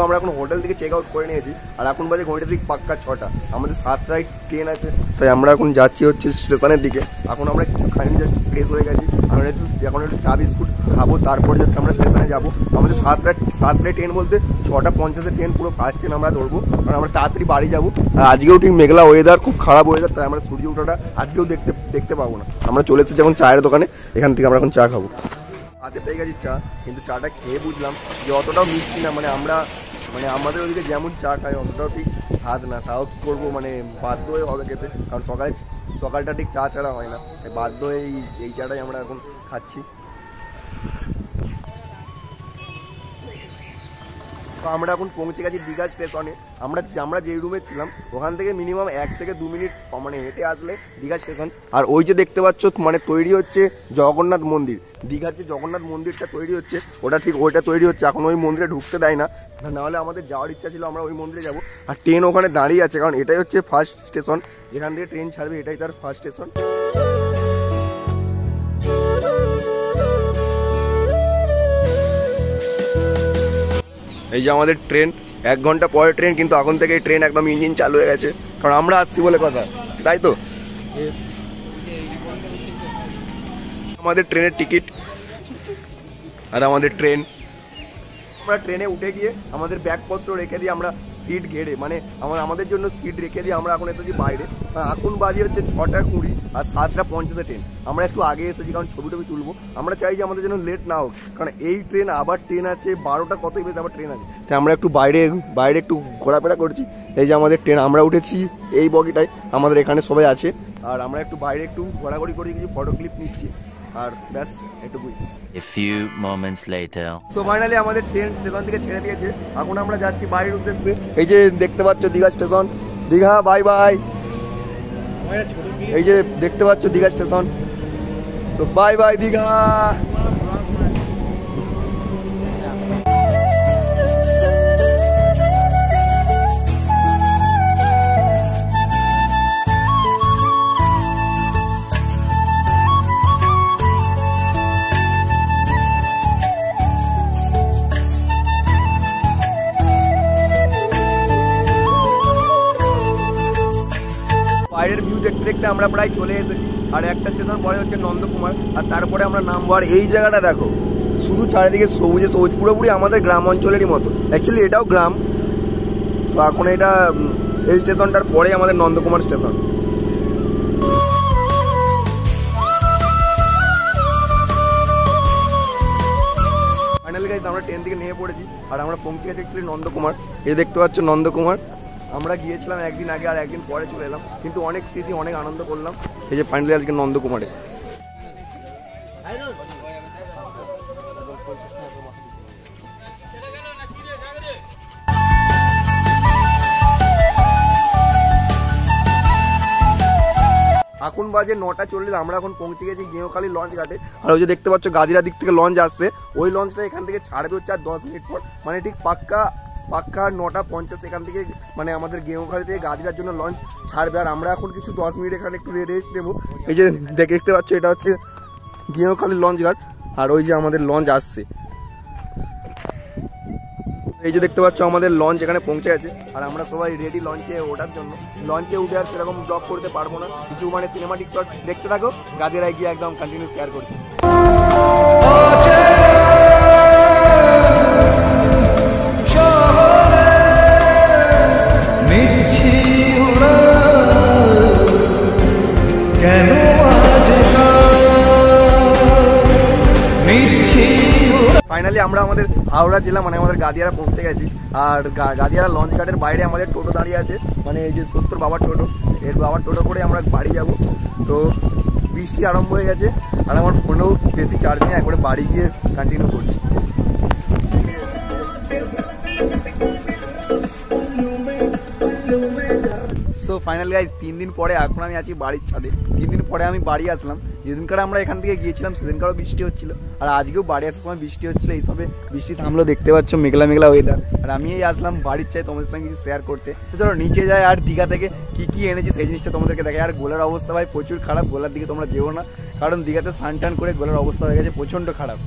আমরা এখন হোটেল থেকে চেক আউট করে নিয়েছি, আর এখন বাজে ঘড়িটা ঠিক পাক্কা 6টা, আমাদের 7টায় ট্রেন আছে। তাই আমরা এখন যাচ্ছি হচ্ছে স্টেশনের দিকে। এখন আমরা একটুখানি জাস্ট ফ্রেশ হয়ে গেছি, এখন একটু চা বিস্কুট খাবো, তারপরে জাস্ট আমরা স্টেশনে যাবো। আমাদের 7টায় ট্রেন বলতে 6:50 ট্রেন, পুরো ফার্স্ট ট্রেন আমরা ধরবো, কারণ আমরা তাড়াতাড়ি বাড়ি যাবো। আর আজকেও ঠিক মেঘলা ওয়েদার, খুব খারাপ ওয়েদার, তাই আমরা সূর্য ওঠাটা আজকেও দেখতে পাবো না। আমরা চলে এসেছি এখন চায়ের দোকানে, এখান থেকে আমরা এখন চা খাবো। হাতে পেয়ে গেছি চা, কিন্তু চাটা খেয়ে বুঝলাম যে অতটাও মিষ্টি না, আমাদের ওদিকে যেমন চা খাই অতটাও ঠিক স্বাদ না। তাও কী করবো, বাধ্য হয়ে হবে খেতে, কারণ সকালটা ঠিক চা ছাড়া হয় না, তাই বাধ্য হয়ে এই চাটাই আমরা এখন খাচ্ছি। তো আমরা এখন পৌঁছে গেছি দীঘা স্টেশনে। আমরা যে রুমে ছিলাম ওখান থেকে মিনিমাম 1 থেকে 2 মিনিট হেঁটে আসলে দীঘা স্টেশন। আর ওই যে দেখতে পাচ্ছ তৈরি হচ্ছে জগন্নাথ মন্দির, দীঘার যে জগন্নাথ মন্দিরটা তৈরি হচ্ছে ওইটা তৈরি হচ্ছে। এখন ওই মন্দিরে ঢুকতে দেয় না, নাহলে আমাদের যাওয়ার ইচ্ছা ছিল, আমরা ওই মন্দিরে যাবো। আর ট্রেন ওখানে দাঁড়িয়ে আছে, কারণ এটাই হচ্ছে ফার্স্ট স্টেশন, যেখান থেকে ট্রেন ছাড়বে এটাই তার ফার্স্ট স্টেশন। এই যে আমাদের ট্রেন, 1 ঘন্টা পরে ট্রেন, কিন্তু এখন থেকে ট্রেন একদম ইঞ্জিন চালু হয়ে গেছে, কারণ আমরা আসছি বলে কথা, তাই তো? আমাদের ট্রেনের টিকিট আর আমাদের ট্রেন। আমরা ট্রেনে উঠে গিয়ে আমাদের ব্যাগপত্র রেখে দিয়ে আমরা সিট ঘেরে আমাদের জন্য সিট রেখে দিয়ে আমরা এখন এসেছি বাইরে। এখন বাজে হচ্ছে 6:20 আর 7:50 ট্রেন। আমরা একটু আগে এসেছি কারণ ছবি তুলবো। আমরা চাই যে আমাদের জন্য লেট না হোক, কারণ এই ট্রেন আবার ট্রেন আছে 12টা কতই বেশি আবার ট্রেন আছে, তাই আমরা একটু বাইরে একটু ঘোরাফেরা করছি। এই যে আমাদের ট্রেন, আমরা উঠেছি এই বগিটায়, আমাদের এখানে সবাই আছে, আর আমরা একটু বাইরে একটু ঘোরাঘুরি করে কিছু ফটো ক্লিপ নিচ্ছি, আর ব্যাস এটুকুই। A few moments later. So finally আমাদের ট্রেন স্টেশন থেকে ছেড়ে দিয়েছে, এখন আমরা যাচ্ছি বাড়ির উদ্দেশ্যে। এই যে দেখতে পাচ্ছ Digha station, Digha bye bye. এই যে দেখতে পাচ্ছ দীঘা স্টেশন, তো বাই বাই দীঘা। বাইরের ভিউ দেখতে দেখতে আমরা প্রায় চলে এসেছি, আর একটা স্টেশন পরে হচ্ছে নন্দকুমার, আর তারপরে আমরা নামবো। আর এই জায়গাটা দেখো, শুধু চারিদিকে সবুজে সবুজ, পুরোপুরি আমাদের গ্রাম অঞ্চলেরই মতো। অ্যাকচুয়ালি এটাও গ্রাম। তো এখন এই স্টেশনটার পরে আমাদের নন্দকুমার স্টেশন। ফাইনালি গাইস আমরা ট্রেন থেকে নেমে পড়েছি, আর আমরা পৌঁছে গেছি অ্যাকচুয়ালি নন্দকুমার। এই দেখতে পাচ্ছ নন্দকুমার। আমরা গিয়েছিলাম একদিন আগে আর একদিন পরে চলে এলাম, কিন্তু অনেক স্মৃতি, অনেক আনন্দ করলাম। এই যে ফাইনালি আজকে নন্দকুমারে। এখন বাজে 9:40, আমরা এখন পৌঁছে গেছি গেঁওখালি লঞ্চ ঘাটে। আর ওই যে দেখতে পাচ্ছ গাদিরা দিক থেকে লঞ্চ আসছে, ওই লঞ্চটা এখান থেকে ছাড়বে হচ্ছে আর 10 মিনিট পর, ঠিক পাক্কা 9:50 এখান থেকে আমাদের গেঁওখালি থেকে গাদিরার জন্য লঞ্চ ছাড়বে। আর আমরা এখন কিছু 10 মিনিট এখানে একটু রেস্ট নেবো। এই যে দেখতে পাচ্ছ এটা হচ্ছে গেঁওখালি লঞ্চ ঘাট, আর ওই যে আমাদের লঞ্চ আসছে। এই যে দেখতে পাচ্ছ আমাদের লঞ্চ এখানে পৌঁছে গেছে, আর আমরা সবাই রেডি লঞ্চে ওঠার জন্য। লঞ্চে উঠে আর সেরকম ব্লগ করতে পারবো না, কিছু সিনেমাটিক শট দেখতে থাকো, গাদিরায় গিয়ে একদম কন্টিনিউ শেয়ার করছি। ফাইনালি আমরা আমাদের হাওড়া জেলা আমাদের গাদিয়ারা পৌঁছে গেছি। আর গাদিয়ারা লঞ্চ ঘাটের বাইরে আমাদের টোটো দাঁড়িয়ে আছে, এই যে 70 বাবার টোটো, এর বাবার টোটো করে আমরা বাড়ি যাব। তো বৃষ্টি আরম্ভ হয়ে গেছে, আর আমার ফোনেও বেশি চার্জ নেই, একবারে বাড়ি গিয়ে কন্টিনিউ করছি। সো ফাইনাল গাইজ 3 দিন পরে এখন আমি আছি বাড়ির ছাদে। 3 দিন পরে আমি বাড়ি আসলাম। যেদিনকার আমরা এখান থেকে গিয়েছিলাম সেদিনকারও বৃষ্টি হচ্ছিল, আর আজকেও বাড়ি আসার সময় বৃষ্টি হচ্ছিল। এইসবে বৃষ্টি থামলো, দেখতে পাচ্ছ মেঘলা মেঘলা ওয়েদার। আর আমি আসলাম বাড়ির চাই তোমাদের সঙ্গে কিছু শেয়ার করতে। তো চলো নিচে যায়, আর দীঘা থেকে কি এনেছি সেই জিনিসটা তোমাদেরকে দেখে। আর গোলার অবস্থা ভাই প্রচুর খারাপ, গোলার দিকে তোমরা যেও না, কারণ দীঘাতে স্নান টান করে গোলার অবস্থা হয়ে গেছে প্রচণ্ড খারাপ।